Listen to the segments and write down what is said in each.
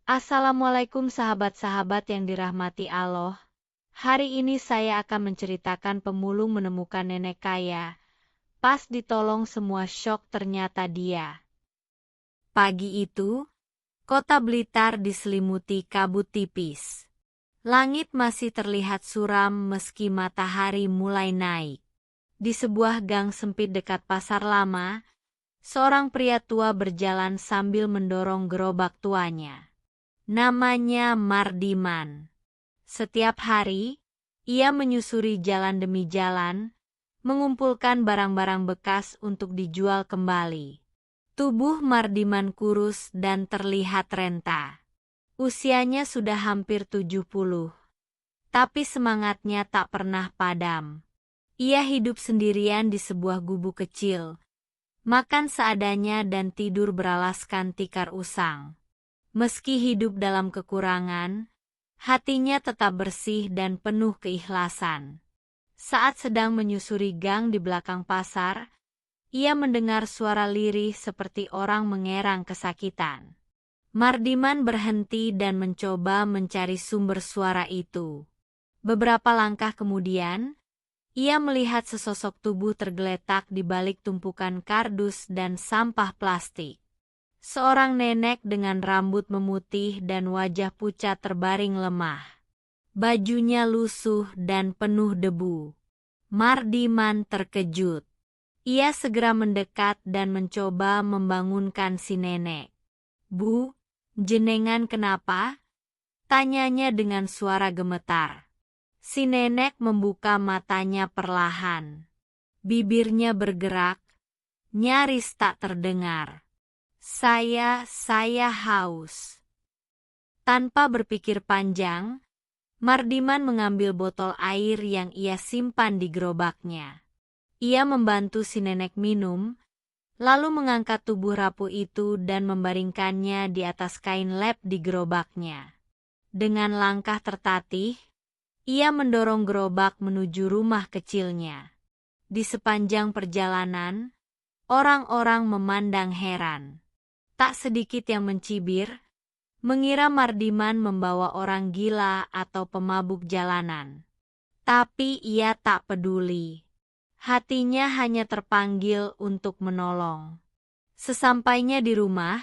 Assalamualaikum sahabat-sahabat yang dirahmati Allah. Hari ini saya akan menceritakan pemulung menemukan nenek kaya. Pas ditolong semua syok ternyata dia. Pagi itu, kota Blitar diselimuti kabut tipis. Langit masih terlihat suram meski matahari mulai naik. Di sebuah gang sempit dekat pasar lama, seorang pria tua berjalan sambil mendorong gerobak tuanya. Namanya Mardiman. Setiap hari, ia menyusuri jalan demi jalan, mengumpulkan barang-barang bekas untuk dijual kembali. Tubuh Mardiman kurus dan terlihat renta. Usianya sudah hampir 70, tapi semangatnya tak pernah padam. Ia hidup sendirian di sebuah gubuk kecil, makan seadanya dan tidur beralaskan tikar usang. Meski hidup dalam kekurangan, hatinya tetap bersih dan penuh keikhlasan. Saat sedang menyusuri gang di belakang pasar, ia mendengar suara lirih seperti orang mengerang kesakitan. Mardiman berhenti dan mencoba mencari sumber suara itu. Beberapa langkah kemudian, ia melihat sesosok tubuh tergeletak di balik tumpukan kardus dan sampah plastik. Seorang nenek dengan rambut memutih dan wajah pucat terbaring lemah. Bajunya lusuh dan penuh debu. Mardiman terkejut. Ia segera mendekat dan mencoba membangunkan si nenek. "Bu, jenengan kenapa?" tanyanya dengan suara gemetar. Si nenek membuka matanya perlahan. Bibirnya bergerak, nyaris tak terdengar. Saya haus." Tanpa berpikir panjang, Mardiman mengambil botol air yang ia simpan di gerobaknya. Ia membantu si nenek minum, lalu mengangkat tubuh rapuh itu dan membaringkannya di atas kain lap di gerobaknya. Dengan langkah tertatih, ia mendorong gerobak menuju rumah kecilnya. Di sepanjang perjalanan, orang-orang memandang heran. Tak sedikit yang mencibir, mengira Mardiman membawa orang gila atau pemabuk jalanan. Tapi ia tak peduli. Hatinya hanya terpanggil untuk menolong. Sesampainya di rumah,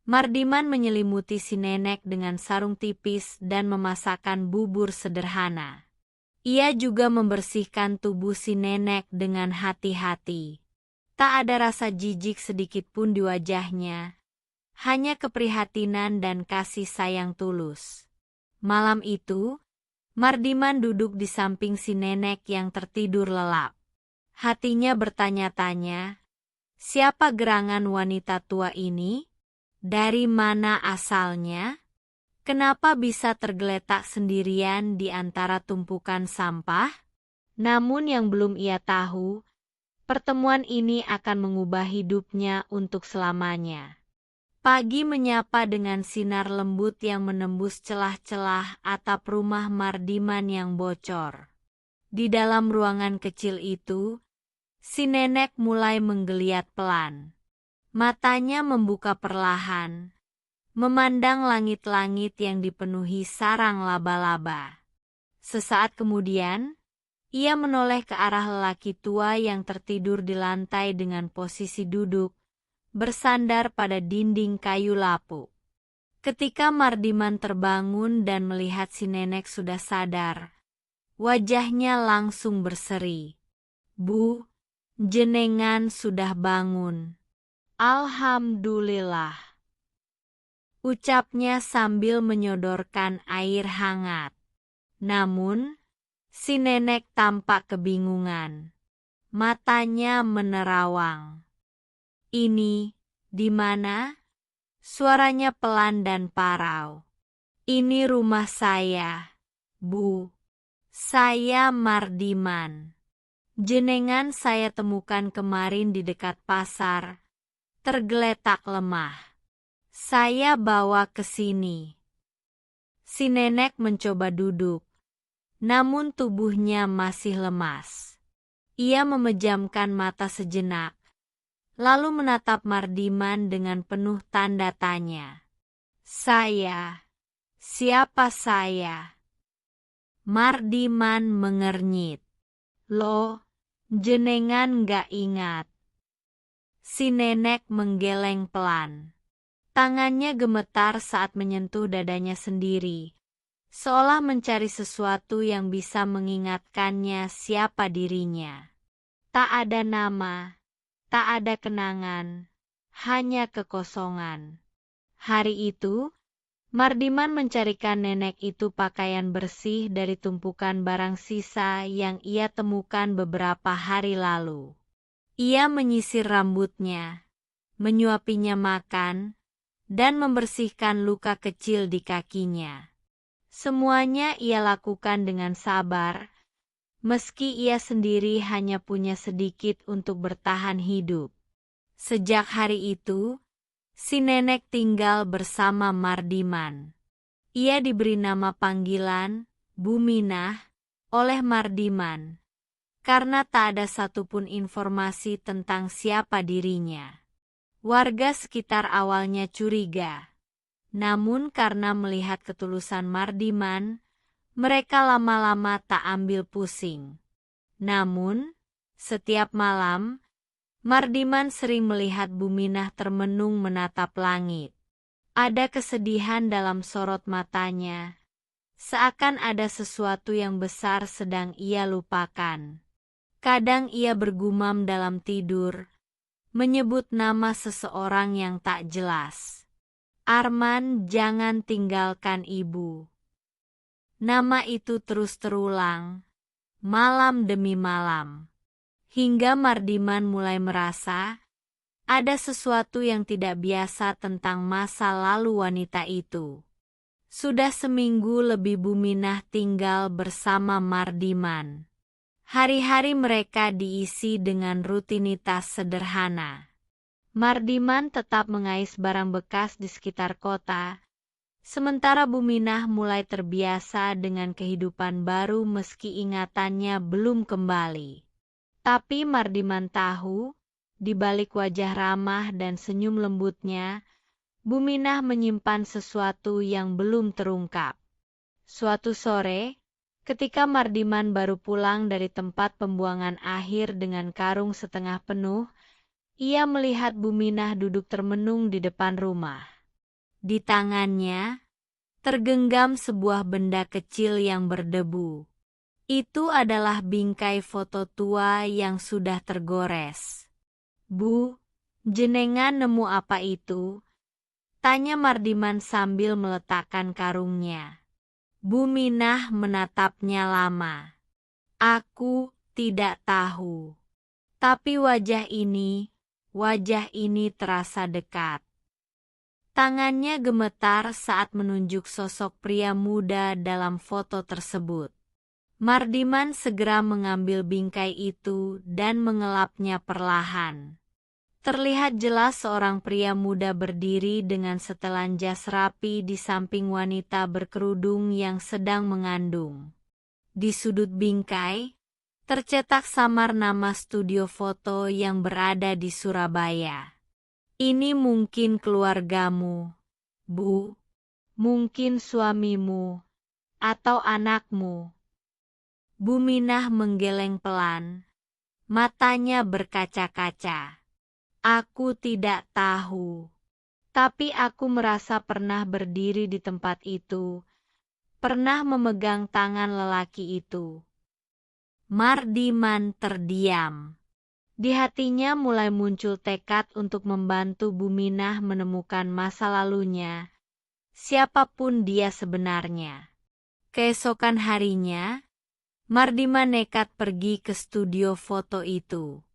Mardiman menyelimuti si nenek dengan sarung tipis dan memasakkan bubur sederhana. Ia juga membersihkan tubuh si nenek dengan hati-hati. Tak ada rasa jijik sedikit pun di wajahnya. Hanya keprihatinan dan kasih sayang tulus. Malam itu, Mardiman duduk di samping si nenek yang tertidur lelap. Hatinya bertanya-tanya, siapa gerangan wanita tua ini? Dari mana asalnya? Kenapa bisa tergeletak sendirian di antara tumpukan sampah? Namun yang belum ia tahu, pertemuan ini akan mengubah hidupnya untuk selamanya. Pagi menyapa dengan sinar lembut yang menembus celah-celah atap rumah Mardiman yang bocor. Di dalam ruangan kecil itu, si nenek mulai menggeliat pelan. Matanya membuka perlahan, memandang langit-langit yang dipenuhi sarang laba-laba. Sesaat kemudian, ia menoleh ke arah lelaki tua yang tertidur di lantai dengan posisi duduk, bersandar pada dinding kayu lapuk. Ketika Mardiman terbangun dan melihat si nenek sudah sadar, wajahnya langsung berseri. "Bu, jenengan sudah bangun." "Alhamdulillah," ucapnya sambil menyodorkan air hangat. Namun, si nenek tampak kebingungan. Matanya menerawang. "Ini, di mana?" Suaranya pelan dan parau. "Ini rumah saya, Bu. Saya Mardiman. Jenengan saya temukan kemarin di dekat pasar, tergeletak lemah. Saya bawa ke sini." Si nenek mencoba duduk, namun tubuhnya masih lemas. Ia memejamkan mata sejenak, lalu menatap Mardiman dengan penuh tanda tanya. Saya. Siapa saya? Mardiman mengernyit. Loh, jenengan gak ingat. Si nenek menggeleng pelan. Tangannya gemetar saat menyentuh dadanya sendiri, seolah mencari sesuatu yang bisa mengingatkannya siapa dirinya. Tak ada nama, tak ada kenangan, hanya kekosongan. Hari itu, Mardiman mencarikan nenek itu pakaian bersih dari tumpukan barang sisa yang ia temukan beberapa hari lalu. Ia menyisir rambutnya, menyuapinya makan, dan membersihkan luka kecil di kakinya. Semuanya ia lakukan dengan sabar, meski ia sendiri hanya punya sedikit untuk bertahan hidup. Sejak hari itu, si nenek tinggal bersama Mardiman. Ia diberi nama panggilan, Buminah, oleh Mardiman, karena tak ada satupun informasi tentang siapa dirinya. Warga sekitar awalnya curiga, namun karena melihat ketulusan Mardiman, mereka lama-lama tak ambil pusing. Namun, setiap malam, Mardiman sering melihat Buminah termenung menatap langit. Ada kesedihan dalam sorot matanya, seakan ada sesuatu yang besar sedang ia lupakan. Kadang ia bergumam dalam tidur, menyebut nama seseorang yang tak jelas. Arman, jangan tinggalkan ibu. Nama itu terus terulang, malam demi malam. Hingga Mardiman mulai merasa ada sesuatu yang tidak biasa tentang masa lalu wanita itu. Sudah seminggu lebih Buminah tinggal bersama Mardiman. Hari-hari mereka diisi dengan rutinitas sederhana. Mardiman tetap mengais barang bekas di sekitar kota, sementara Buminah mulai terbiasa dengan kehidupan baru meski ingatannya belum kembali. Tapi Mardiman tahu, di balik wajah ramah dan senyum lembutnya, Buminah menyimpan sesuatu yang belum terungkap. Suatu sore, ketika Mardiman baru pulang dari tempat pembuangan akhir dengan karung setengah penuh, ia melihat Buminah duduk termenung di depan rumah. Di tangannya, tergenggam sebuah benda kecil yang berdebu. Itu adalah bingkai foto tua yang sudah tergores. Bu, jenengan nemu apa itu? Tanya Mardiman sambil meletakkan karungnya. Buminah menatapnya lama. Aku tidak tahu. Tapi wajah ini terasa dekat. Tangannya gemetar saat menunjuk sosok pria muda dalam foto tersebut. Mardiman segera mengambil bingkai itu dan mengelapnya perlahan. Terlihat jelas seorang pria muda berdiri dengan setelan jas rapi di samping wanita berkerudung yang sedang mengandung. Di sudut bingkai, tercetak samar nama studio foto yang berada di Surabaya. Ini mungkin keluargamu, Bu. Mungkin suamimu, atau anakmu. Buminah menggeleng pelan, matanya berkaca-kaca. Aku tidak tahu, tapi aku merasa pernah berdiri di tempat itu, pernah memegang tangan lelaki itu. Mardiman terdiam. Di hatinya mulai muncul tekad untuk membantu Buminah menemukan masa lalunya, siapapun dia sebenarnya. Keesokan harinya, Mardiman nekat pergi ke studio foto itu.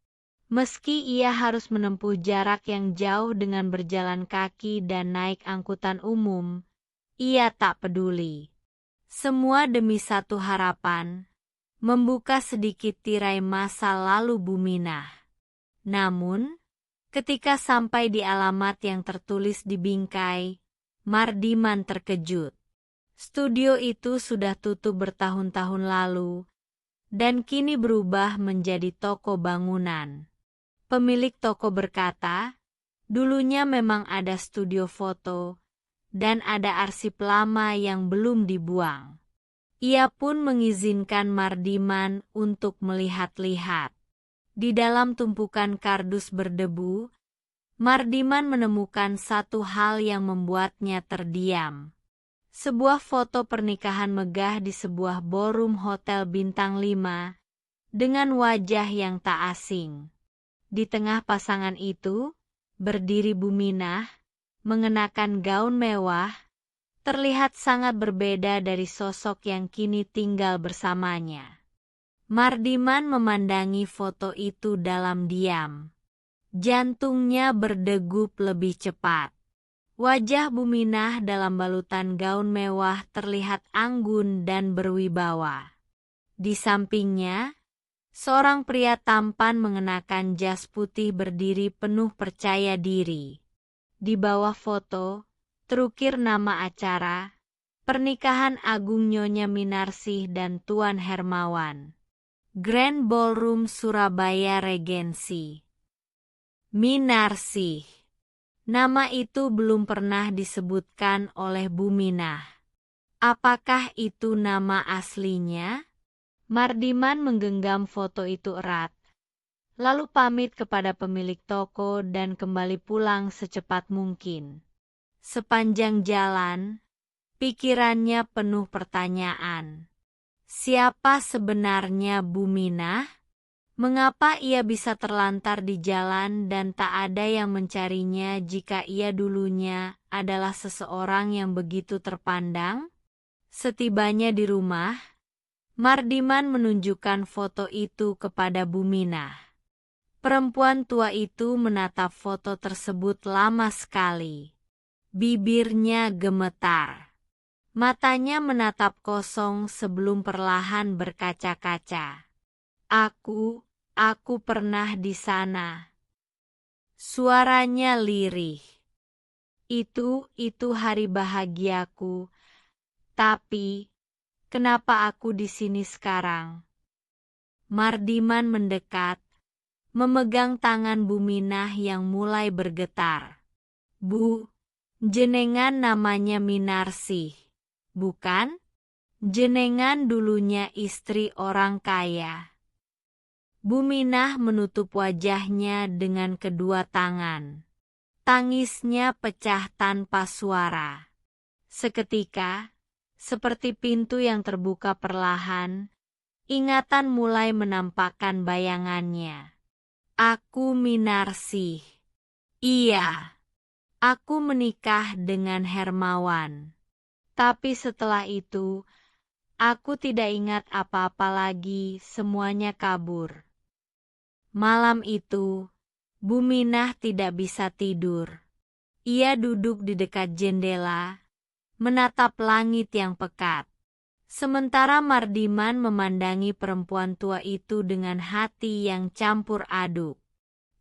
Meski ia harus menempuh jarak yang jauh dengan berjalan kaki dan naik angkutan umum, ia tak peduli. Semua demi satu harapan, membuka sedikit tirai masa lalu Buminah. Namun, ketika sampai di alamat yang tertulis di bingkai, Mardiman terkejut. Studio itu sudah tutup bertahun-tahun lalu, dan kini berubah menjadi toko bangunan. Pemilik toko berkata, dulunya memang ada studio foto, dan ada arsip lama yang belum dibuang. Ia pun mengizinkan Mardiman untuk melihat-lihat. Di dalam tumpukan kardus berdebu, Mardiman menemukan satu hal yang membuatnya terdiam. Sebuah foto pernikahan megah di sebuah ballroom hotel bintang 5, dengan wajah yang tak asing. Di tengah pasangan itu, berdiri Buminah, mengenakan gaun mewah, terlihat sangat berbeda dari sosok yang kini tinggal bersamanya. Mardiman memandangi foto itu dalam diam. Jantungnya berdegup lebih cepat. Wajah Buminah dalam balutan gaun mewah terlihat anggun dan berwibawa. Di sampingnya, seorang pria tampan mengenakan jas putih berdiri penuh percaya diri. Di bawah foto, terukir nama acara, Pernikahan Agung Nyonya Minarsih dan Tuan Hermawan. Grand Ballroom Surabaya Regency. Minarsih. Nama itu belum pernah disebutkan oleh Buminah. Apakah itu nama aslinya? Mardiman menggenggam foto itu erat, lalu pamit kepada pemilik toko dan kembali pulang secepat mungkin. Sepanjang jalan, pikirannya penuh pertanyaan. Siapa sebenarnya Buminah? Mengapa ia bisa terlantar di jalan dan tak ada yang mencarinya jika ia dulunya adalah seseorang yang begitu terpandang? Setibanya di rumah, Mardiman menunjukkan foto itu kepada Buminah. Perempuan tua itu menatap foto tersebut lama sekali. Bibirnya gemetar. Matanya menatap kosong sebelum perlahan berkaca-kaca. Aku pernah di sana. Suaranya lirih. Itu hari bahagiaku. Tapi, kenapa aku di sini sekarang? Mardiman mendekat, memegang tangan Buminah yang mulai bergetar. Bu, jenengan namanya Minarsih, bukan? Jenengan dulunya istri orang kaya. Buminah menutup wajahnya dengan kedua tangan. Tangisnya pecah tanpa suara. Seketika, seperti pintu yang terbuka perlahan, ingatan mulai menampakkan bayangannya. Aku Minarsih. Iya, aku menikah dengan Hermawan. Tapi setelah itu, aku tidak ingat apa-apa lagi, semuanya kabur. Malam itu, Buminah tidak bisa tidur. Ia duduk di dekat jendela, menatap langit yang pekat. Sementara Mardiman memandangi perempuan tua itu dengan hati yang campur aduk.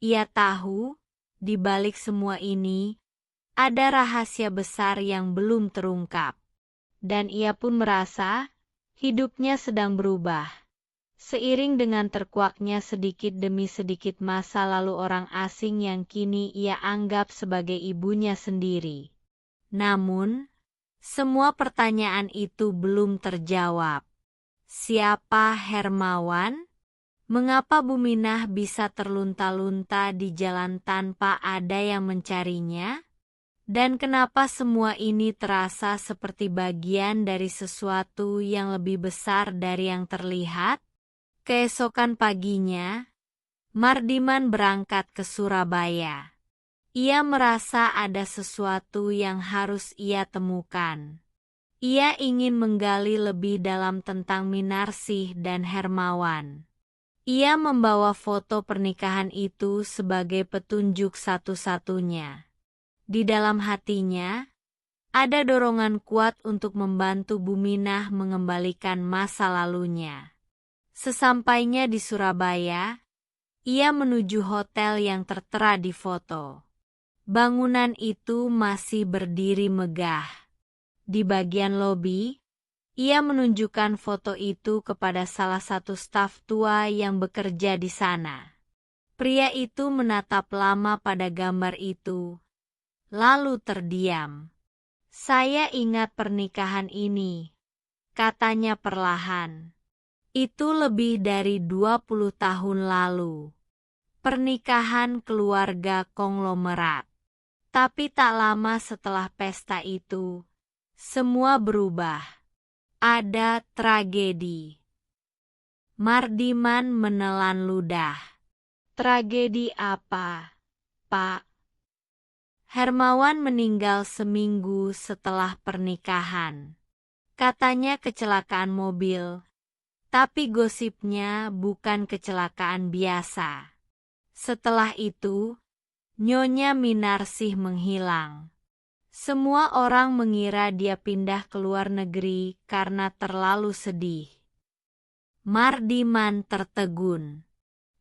Ia tahu, di balik semua ini, ada rahasia besar yang belum terungkap. Dan ia pun merasa, hidupnya sedang berubah. Seiring dengan terkuaknya sedikit demi sedikit masa lalu orang asing yang kini ia anggap sebagai ibunya sendiri. Namun, semua pertanyaan itu belum terjawab. Siapa Hermawan? Mengapa Buminah bisa terlunta-lunta di jalan tanpa ada yang mencarinya? Dan kenapa semua ini terasa seperti bagian dari sesuatu yang lebih besar dari yang terlihat? Keesokan paginya, Mardiman berangkat ke Surabaya. Ia merasa ada sesuatu yang harus ia temukan. Ia ingin menggali lebih dalam tentang Minarsih dan Hermawan. Ia membawa foto pernikahan itu sebagai petunjuk satu-satunya. Di dalam hatinya, ada dorongan kuat untuk membantu Buminah mengembalikan masa lalunya. Sesampainya di Surabaya, ia menuju hotel yang tertera di foto. Bangunan itu masih berdiri megah. Di bagian lobi, ia menunjukkan foto itu kepada salah satu staf tua yang bekerja di sana. Pria itu menatap lama pada gambar itu, lalu terdiam. Saya ingat pernikahan ini, katanya perlahan. Itu lebih dari 20 tahun lalu. Pernikahan keluarga konglomerat. Tapi tak lama setelah pesta itu, semua berubah. Ada tragedi. Mardiman menelan ludah. Tragedi apa, Pak? Hermawan meninggal seminggu setelah pernikahan. Katanya kecelakaan mobil, tapi gosipnya bukan kecelakaan biasa. Setelah itu, Nyonya Minarsih menghilang. Semua orang mengira dia pindah ke luar negeri karena terlalu sedih. Mardiman tertegun.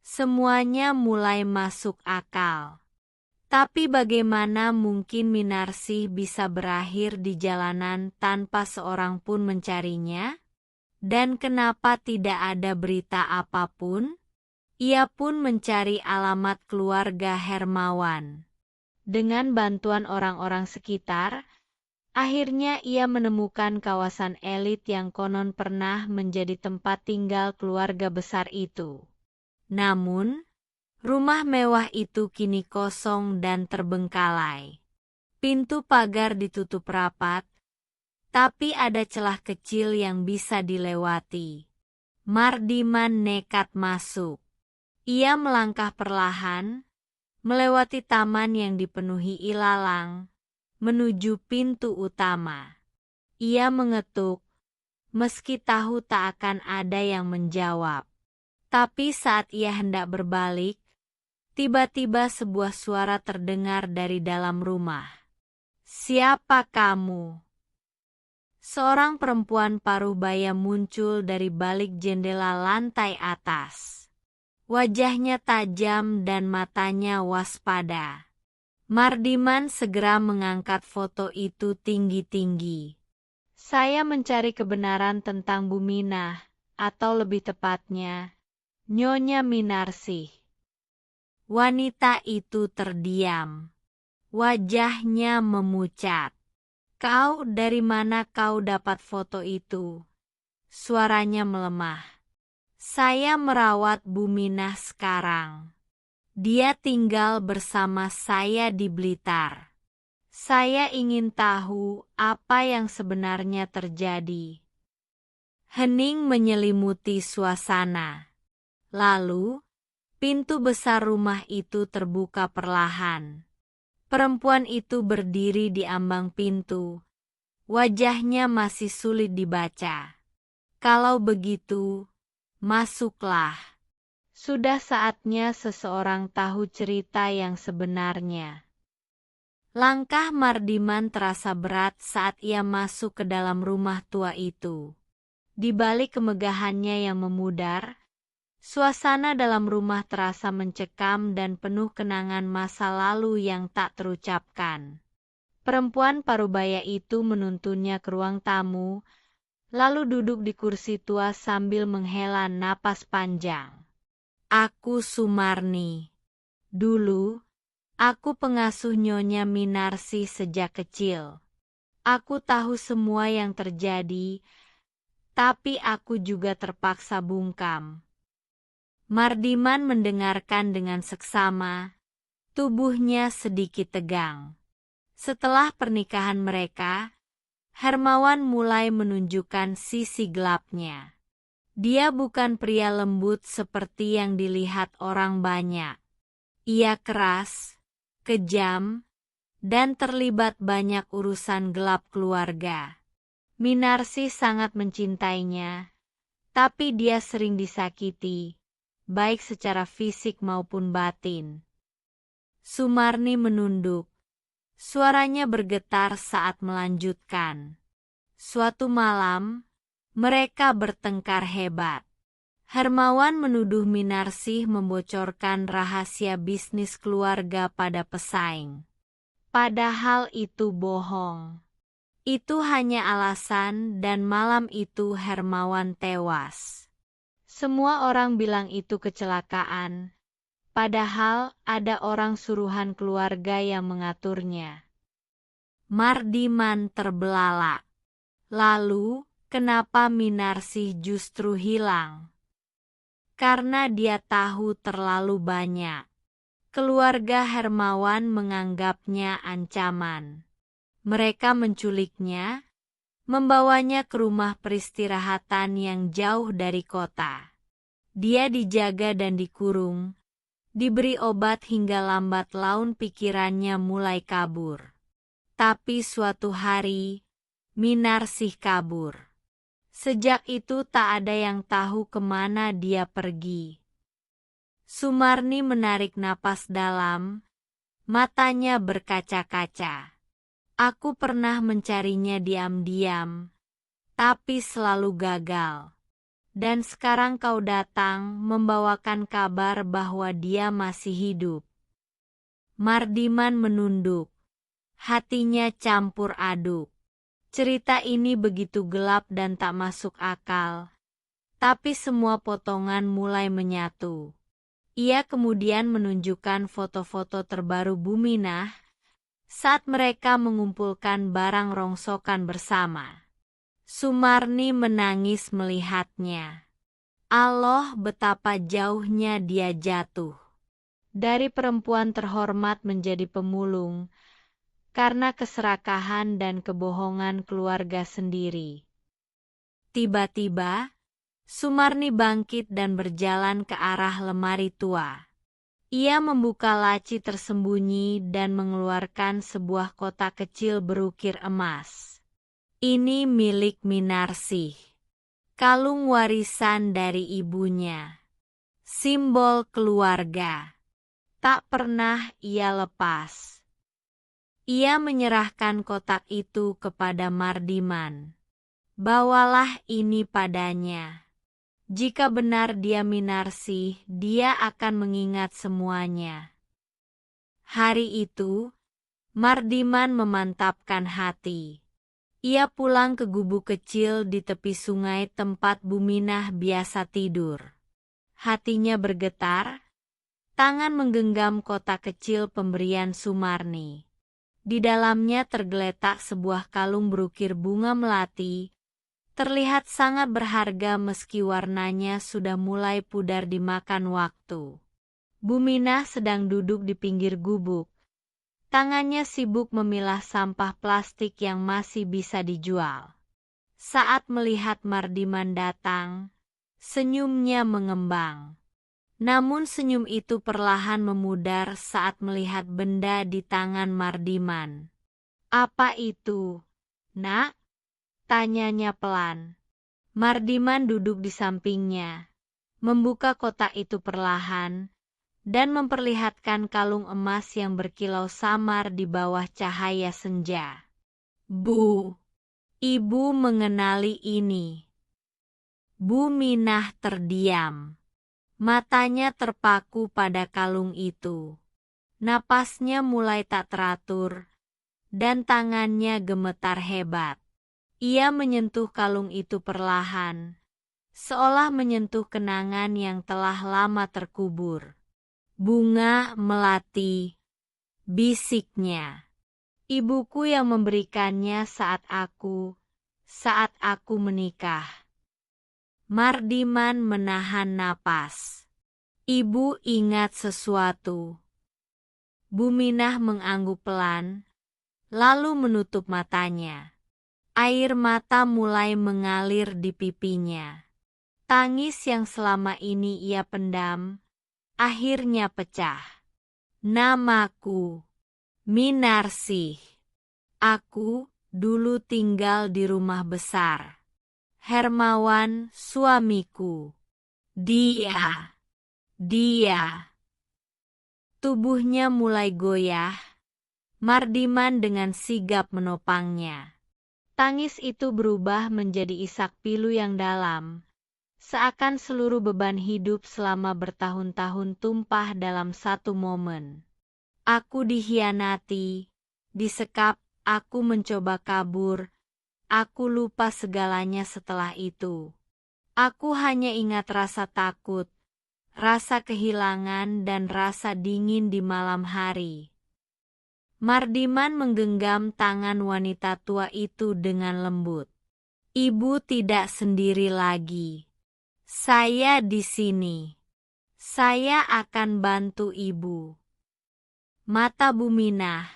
Semuanya mulai masuk akal. Tapi bagaimana mungkin Minarsih bisa berakhir di jalanan tanpa seorang pun mencarinya? Dan kenapa tidak ada berita apapun? Ia pun mencari alamat keluarga Hermawan. Dengan bantuan orang-orang sekitar, akhirnya ia menemukan kawasan elit yang konon pernah menjadi tempat tinggal keluarga besar itu. Namun, rumah mewah itu kini kosong dan terbengkalai. Pintu pagar ditutup rapat, tapi ada celah kecil yang bisa dilewati. Mardiman nekat masuk. Ia melangkah perlahan, melewati taman yang dipenuhi ilalang, menuju pintu utama. Ia mengetuk, meski tahu tak akan ada yang menjawab. Tapi saat ia hendak berbalik, tiba-tiba sebuah suara terdengar dari dalam rumah. "Siapa kamu?" Seorang perempuan paruh baya muncul dari balik jendela lantai atas. Wajahnya tajam dan matanya waspada. Mardiman segera mengangkat foto itu tinggi-tinggi. "Saya mencari kebenaran tentang Bu Minah, atau lebih tepatnya, Nyonya Minarsih." Wanita itu terdiam. Wajahnya memucat. "Kau, dari mana kau dapat foto itu?" Suaranya melemah. "Saya merawat Bu Minah sekarang. Dia tinggal bersama saya di Blitar. Saya ingin tahu apa yang sebenarnya terjadi." Hening menyelimuti suasana. Lalu, pintu besar rumah itu terbuka perlahan. Perempuan itu berdiri di ambang pintu. Wajahnya masih sulit dibaca. "Kalau begitu, masuklah. Sudah saatnya seseorang tahu cerita yang sebenarnya." Langkah Mardiman terasa berat saat ia masuk ke dalam rumah tua itu. Di balik kemegahannya yang memudar, suasana dalam rumah terasa mencekam dan penuh kenangan masa lalu yang tak terucapkan. Perempuan parubaya itu menuntunnya ke ruang tamu, lalu duduk di kursi tua sambil menghela napas panjang. "Aku Sumarni. Dulu, aku pengasuh Nyonya Minarsih sejak kecil. Aku tahu semua yang terjadi, tapi aku juga terpaksa bungkam." Mardiman mendengarkan dengan seksama, tubuhnya sedikit tegang. Setelah pernikahan mereka, Hermawan mulai menunjukkan sisi gelapnya. Dia bukan pria lembut seperti yang dilihat orang banyak. Ia keras, kejam, dan terlibat banyak urusan gelap keluarga. Minarsih sangat mencintainya, tapi dia sering disakiti, baik secara fisik maupun batin. Sumarni menunduk. Suaranya bergetar saat melanjutkan. Suatu malam, mereka bertengkar hebat. Hermawan menuduh Minarsih membocorkan rahasia bisnis keluarga pada pesaing. Padahal itu bohong. Itu hanya alasan dan malam itu Hermawan tewas. Semua orang bilang itu kecelakaan. Padahal ada orang suruhan keluarga yang mengaturnya. Mardiman terbelalak. Lalu, kenapa Minarsih justru hilang? Karena dia tahu terlalu banyak. Keluarga Hermawan menganggapnya ancaman. Mereka menculiknya, membawanya ke rumah peristirahatan yang jauh dari kota. Dia dijaga dan dikurung, diberi obat hingga lambat laun pikirannya mulai kabur. Tapi suatu hari, Minarsih kabur. Sejak itu tak ada yang tahu kemana dia pergi. Sumarni menarik napas dalam, matanya berkaca-kaca. Aku pernah mencarinya diam-diam, tapi selalu gagal. Dan sekarang kau datang membawakan kabar bahwa dia masih hidup. Mardiman menunduk. Hatinya campur aduk. Cerita ini begitu gelap dan tak masuk akal. Tapi semua potongan mulai menyatu. Ia kemudian menunjukkan foto-foto terbaru Buminah saat mereka mengumpulkan barang rongsokan bersama. Sumarni menangis melihatnya. Allah, betapa jauhnya dia jatuh. Dari perempuan terhormat menjadi pemulung, karena keserakahan dan kebohongan keluarga sendiri. Tiba-tiba, Sumarni bangkit dan berjalan ke arah lemari tua. Ia membuka laci tersembunyi dan mengeluarkan sebuah kotak kecil berukir emas. Ini milik Minarsih. Kalung warisan dari ibunya. Simbol keluarga. Tak pernah ia lepas. Ia menyerahkan kotak itu kepada Mardiman. Bawalah ini padanya. Jika benar dia Minarsih, dia akan mengingat semuanya. Hari itu, Mardiman memantapkan hati. Ia pulang ke gubuk kecil di tepi sungai tempat Buminah biasa tidur. Hatinya bergetar, tangan menggenggam kotak kecil pemberian Sumarni. Di dalamnya tergeletak sebuah kalung berukir bunga melati, terlihat sangat berharga meski warnanya sudah mulai pudar dimakan waktu. Buminah sedang duduk di pinggir gubuk. Tangannya sibuk memilah sampah plastik yang masih bisa dijual. Saat melihat Mardiman datang, senyumnya mengembang. Namun senyum itu perlahan memudar saat melihat benda di tangan Mardiman. Apa itu, Nak? Tanyanya pelan. Mardiman duduk di sampingnya, membuka kotak itu perlahan, dan memperlihatkan kalung emas yang berkilau samar di bawah cahaya senja. Bu, ibu mengenali ini. Buminah terdiam. Matanya terpaku pada kalung itu. Napasnya mulai tak teratur, dan tangannya gemetar hebat. Ia menyentuh kalung itu perlahan, seolah menyentuh kenangan yang telah lama terkubur. Bunga melati, bisiknya. Ibuku yang memberikannya saat aku menikah. Mardiman menahan napas. Ibu ingat sesuatu. Buminah mengangguk pelan, lalu menutup matanya. Air mata mulai mengalir di pipinya. Tangis yang selama ini ia pendam, akhirnya pecah. Namaku, Minarsih. Aku dulu tinggal di rumah besar. Hermawan suamiku. Dia. Tubuhnya mulai goyah. Mardiman dengan sigap menopangnya. Tangis itu berubah menjadi isak pilu yang dalam, seakan seluruh beban hidup selama bertahun-tahun tumpah dalam satu momen. Aku dikhianati, disekap, aku mencoba kabur, aku lupa segalanya setelah itu. Aku hanya ingat rasa takut, rasa kehilangan dan rasa dingin di malam hari. Mardiman menggenggam tangan wanita tua itu dengan lembut. Ibu tidak sendiri lagi. Saya di sini. Saya akan bantu ibu. Mata Buminah,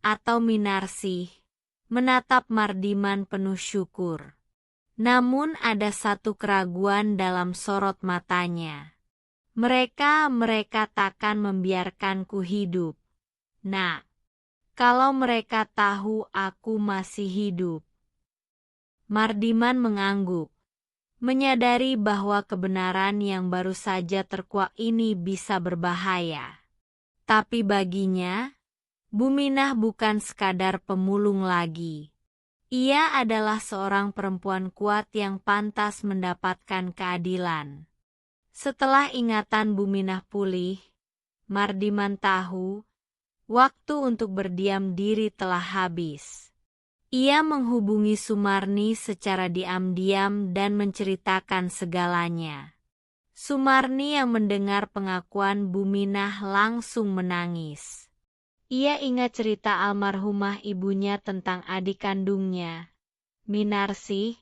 atau Minarsih, menatap Mardiman penuh syukur. Namun ada satu keraguan dalam sorot matanya. Mereka takkan membiarkanku hidup. Nak, kalau mereka tahu aku masih hidup. Mardiman mengangguk, menyadari bahwa kebenaran yang baru saja terkuak ini bisa berbahaya. Tapi baginya, Buminah bukan sekadar pemulung lagi. Ia adalah seorang perempuan kuat yang pantas mendapatkan keadilan. Setelah ingatan Buminah pulih, Mardiman tahu, waktu untuk berdiam diri telah habis. Ia menghubungi Sumarni secara diam-diam dan menceritakan segalanya. Sumarni yang mendengar pengakuan Buminah langsung menangis. Ia ingat cerita almarhumah ibunya tentang adik kandungnya, Minarsih,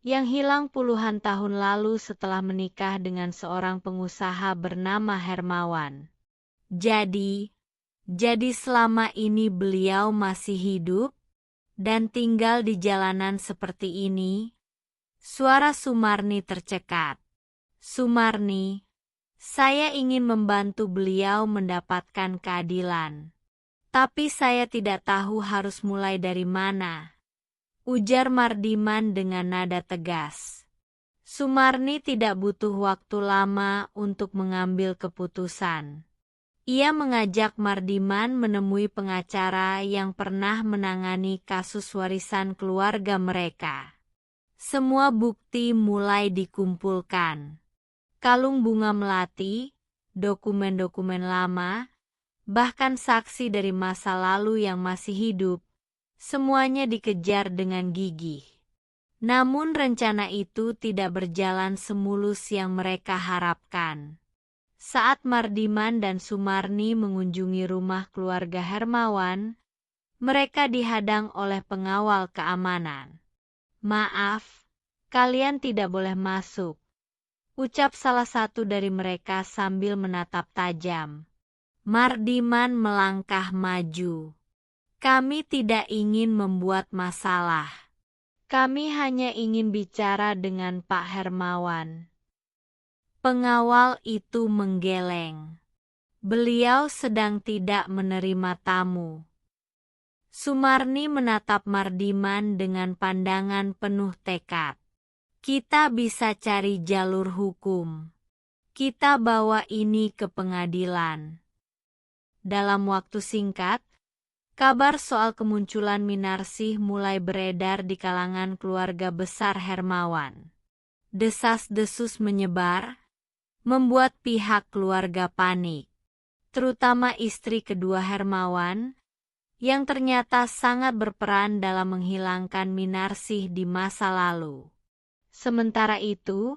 yang hilang puluhan tahun lalu setelah menikah dengan seorang pengusaha bernama Hermawan. Jadi selama ini beliau masih hidup dan tinggal di jalanan seperti ini. Suara Sumarni tercekat. Sumarni, saya ingin membantu beliau mendapatkan keadilan. Tapi saya tidak tahu harus mulai dari mana, ujar Mardiman dengan nada tegas. Sumarni tidak butuh waktu lama untuk mengambil keputusan. Ia mengajak Mardiman menemui pengacara yang pernah menangani kasus warisan keluarga mereka. Semua bukti mulai dikumpulkan. Kalung bunga melati, dokumen-dokumen lama, bahkan saksi dari masa lalu yang masih hidup, semuanya dikejar dengan gigih. Namun rencana itu tidak berjalan semulus yang mereka harapkan. Saat Mardiman dan Sumarni mengunjungi rumah keluarga Hermawan, mereka dihadang oleh pengawal keamanan. "Maaf, kalian tidak boleh masuk," ucap salah satu dari mereka sambil menatap tajam. Mardiman melangkah maju. "Kami tidak ingin membuat masalah. Kami hanya ingin bicara dengan Pak Hermawan." Pengawal itu menggeleng. Beliau sedang tidak menerima tamu. Sumarni menatap Mardiman dengan pandangan penuh tekad. "Kita bisa cari jalur hukum. Kita bawa ini ke pengadilan." Dalam waktu singkat, kabar soal kemunculan Minarsih mulai beredar di kalangan keluarga besar Hermawan. Desas-desus menyebar, membuat pihak keluarga panik, terutama istri kedua Hermawan, yang ternyata sangat berperan dalam menghilangkan Minarsih di masa lalu. Sementara itu,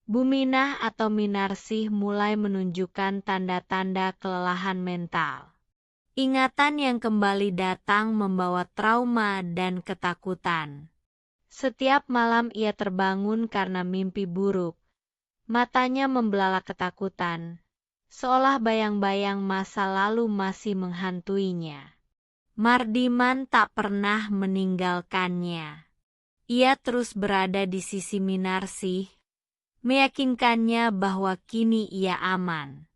Buminah atau Minarsih mulai menunjukkan tanda-tanda kelelahan mental. Ingatan yang kembali datang membawa trauma dan ketakutan. Setiap malam ia terbangun karena mimpi buruk. Matanya membelalak ketakutan, seolah bayang-bayang masa lalu masih menghantuinya. Mardiman tak pernah meninggalkannya. Ia terus berada di sisi Minarsih, meyakinkannya bahwa kini ia aman.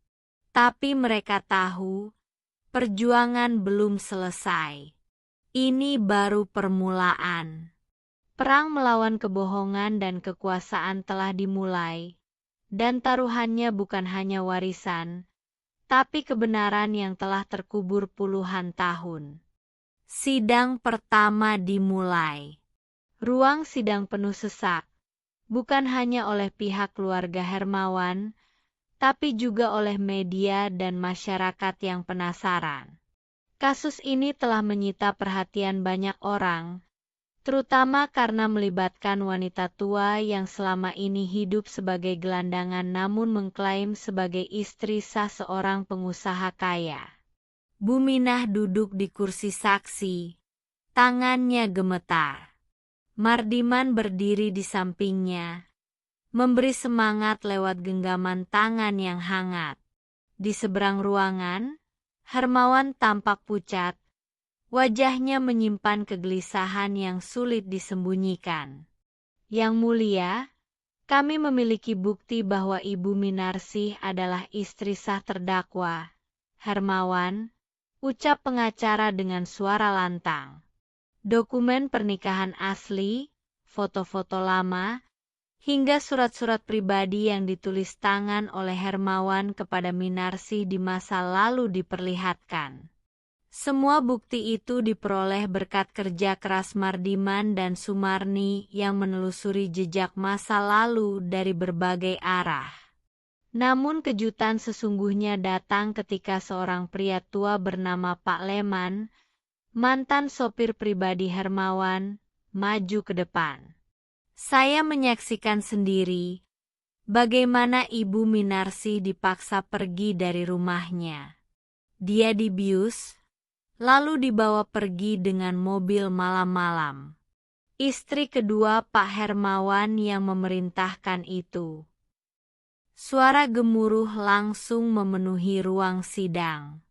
Tapi mereka tahu, perjuangan belum selesai. Ini baru permulaan. Perang melawan kebohongan dan kekuasaan telah dimulai, dan taruhannya bukan hanya warisan, tapi kebenaran yang telah terkubur puluhan tahun. Sidang pertama dimulai. Ruang sidang penuh sesak. Bukan hanya oleh pihak keluarga Hermawan, tapi juga oleh media dan masyarakat yang penasaran. Kasus ini telah menyita perhatian banyak orang, terutama karena melibatkan wanita tua yang selama ini hidup sebagai gelandangan namun mengklaim sebagai istri sah seorang pengusaha kaya. Buminah duduk di kursi saksi, tangannya gemetar. Mardiman berdiri di sampingnya, memberi semangat lewat genggaman tangan yang hangat. Di seberang ruangan, Hermawan tampak pucat, wajahnya menyimpan kegelisahan yang sulit disembunyikan. Yang mulia, kami memiliki bukti bahwa Ibu Minarsih adalah istri sah terdakwa. Hermawan, ucap pengacara dengan suara lantang. Dokumen pernikahan asli, foto-foto lama, hingga surat-surat pribadi yang ditulis tangan oleh Hermawan kepada Minarsih di masa lalu diperlihatkan. Semua bukti itu diperoleh berkat kerja keras Mardiman dan Sumarni yang menelusuri jejak masa lalu dari berbagai arah. Namun kejutan sesungguhnya datang ketika seorang pria tua bernama Pak Leman, mantan sopir pribadi Hermawan, maju ke depan. Saya menyaksikan sendiri bagaimana Ibu Minarsih dipaksa pergi dari rumahnya. Dia dibius, lalu dibawa pergi dengan mobil malam-malam. Istri kedua Pak Hermawan yang memerintahkan itu. Suara gemuruh langsung memenuhi ruang sidang.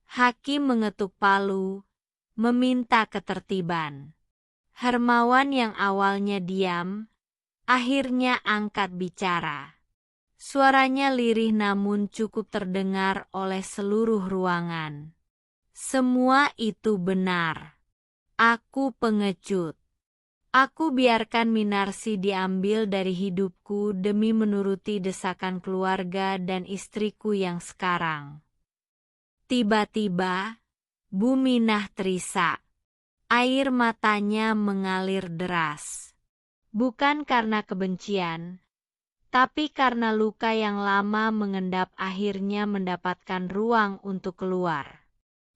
Hakim mengetuk palu, meminta ketertiban. Hermawan yang awalnya diam, akhirnya angkat bicara. Suaranya lirih namun cukup terdengar oleh seluruh ruangan. Semua itu benar. Aku pengecut. Aku biarkan Minarsih diambil dari hidupku demi menuruti desakan keluarga dan istriku yang sekarang. Tiba-tiba, Bu Minah terisak. Air matanya mengalir deras. Bukan karena kebencian, tapi karena luka yang lama mengendap akhirnya mendapatkan ruang untuk keluar.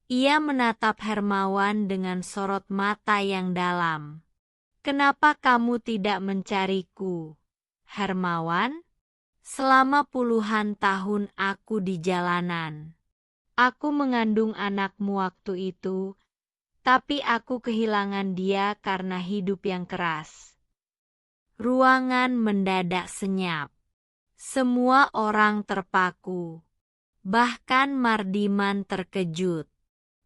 Ia menatap Hermawan dengan sorot mata yang dalam. Kenapa kamu tidak mencariku, Hermawan? Selama puluhan tahun aku di jalanan. Aku mengandung anakmu waktu itu, tapi aku kehilangan dia karena hidup yang keras. Ruangan mendadak senyap. Semua orang terpaku. Bahkan Mardiman terkejut.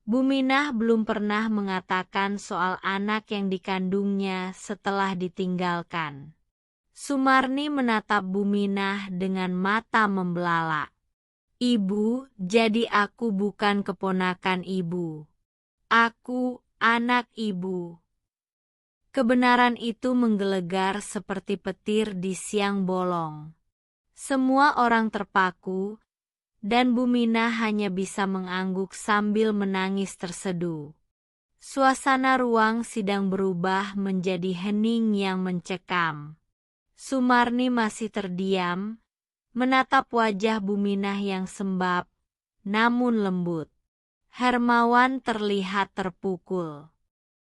Buminah belum pernah mengatakan soal anak yang dikandungnya setelah ditinggalkan. Sumarni menatap Buminah dengan mata membelalak. Ibu, jadi aku bukan keponakan ibu. Aku, anak ibu. Kebenaran itu menggelegar seperti petir di siang bolong. Semua orang terpaku, dan Buminah hanya bisa mengangguk sambil menangis terseduh. Suasana ruang sidang berubah menjadi hening yang mencekam. Sumarni masih terdiam, menatap wajah Buminah yang sembab, namun lembut. Hermawan terlihat terpukul.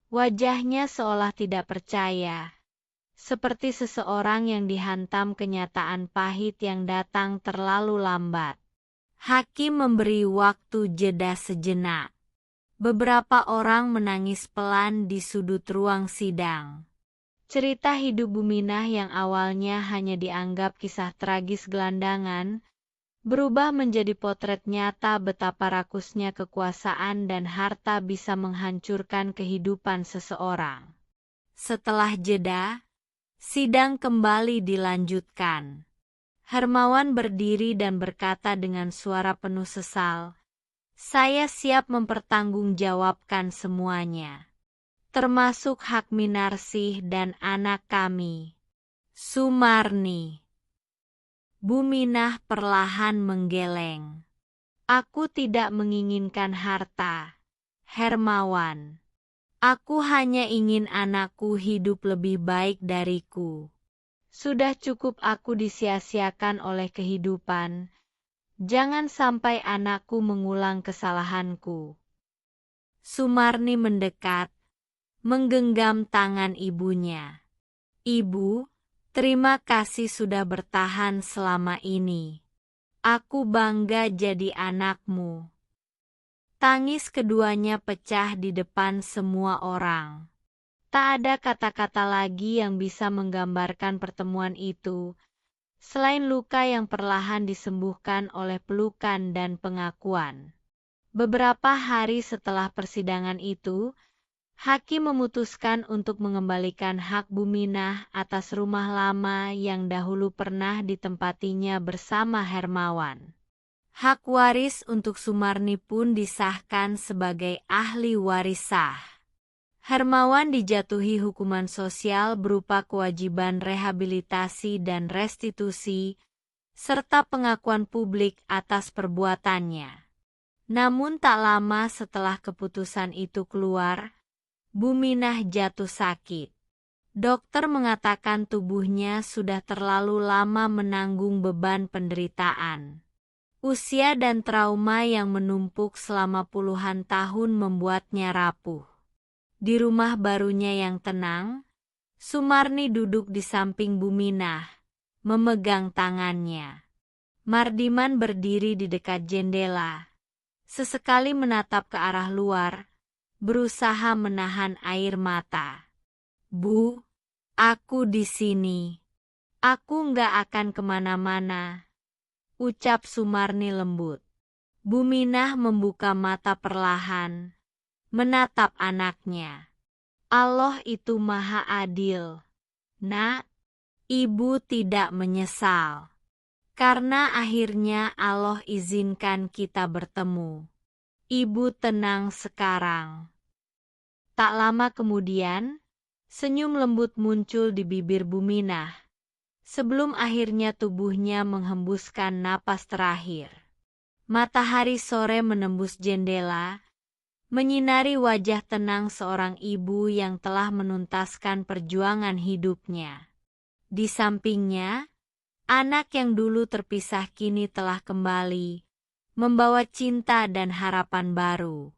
Wajahnya seolah tidak percaya, seperti seseorang yang dihantam kenyataan pahit yang datang terlalu lambat. Hakim memberi waktu jeda sejenak. Beberapa orang menangis pelan di sudut ruang sidang. Cerita hidup Buminah yang awalnya hanya dianggap kisah tragis gelandangan, berubah menjadi potret nyata betapa rakusnya kekuasaan dan harta bisa menghancurkan kehidupan seseorang. Setelah jeda, sidang kembali dilanjutkan. Hermawan berdiri dan berkata dengan suara penuh sesal, "Saya siap mempertanggungjawabkan semuanya, termasuk hak Minarsih dan anak kami." Sumarni. Buminah perlahan menggeleng. "Aku tidak menginginkan harta, Hermawan. Aku hanya ingin anakku hidup lebih baik dariku. Sudah cukup aku disia-siakan oleh kehidupan. Jangan sampai anakku mengulang kesalahanku." Sumarni mendekat, menggenggam tangan ibunya. "Ibu, terima kasih sudah bertahan selama ini. Aku bangga jadi anakmu." Tangis keduanya pecah di depan semua orang. Tak ada kata-kata lagi yang bisa menggambarkan pertemuan itu, selain luka yang perlahan disembuhkan oleh pelukan dan pengakuan. Beberapa hari setelah persidangan itu, hakim memutuskan untuk mengembalikan hak Buminah atas rumah lama yang dahulu pernah ditempatinya bersama Hermawan. Hak waris untuk Sumarni pun disahkan sebagai ahli waris sah. Hermawan dijatuhi hukuman sosial berupa kewajiban rehabilitasi dan restitusi, serta pengakuan publik atas perbuatannya. Namun tak lama setelah keputusan itu keluar, Buminah jatuh sakit. Dokter mengatakan tubuhnya sudah terlalu lama menanggung beban penderitaan. Usia dan trauma yang menumpuk selama puluhan tahun membuatnya rapuh. Di rumah barunya yang tenang, Sumarni duduk di samping Buminah, memegang tangannya. Mardiman berdiri di dekat jendela, sesekali menatap ke arah luar, berusaha menahan air mata. "Bu, aku di sini. Aku nggak akan kemana-mana," ucap Sumarni lembut. Buminah membuka mata perlahan, menatap anaknya. "Allah itu maha adil. Nak, ibu tidak menyesal. Karena akhirnya Allah izinkan kita bertemu. Ibu tenang sekarang." Tak lama kemudian, senyum lembut muncul di bibir Buminah, sebelum akhirnya tubuhnya menghembuskan napas terakhir. Matahari sore menembus jendela, menyinari wajah tenang seorang ibu yang telah menuntaskan perjuangan hidupnya. Di sampingnya, anak yang dulu terpisah kini telah kembali, membawa cinta dan harapan baru.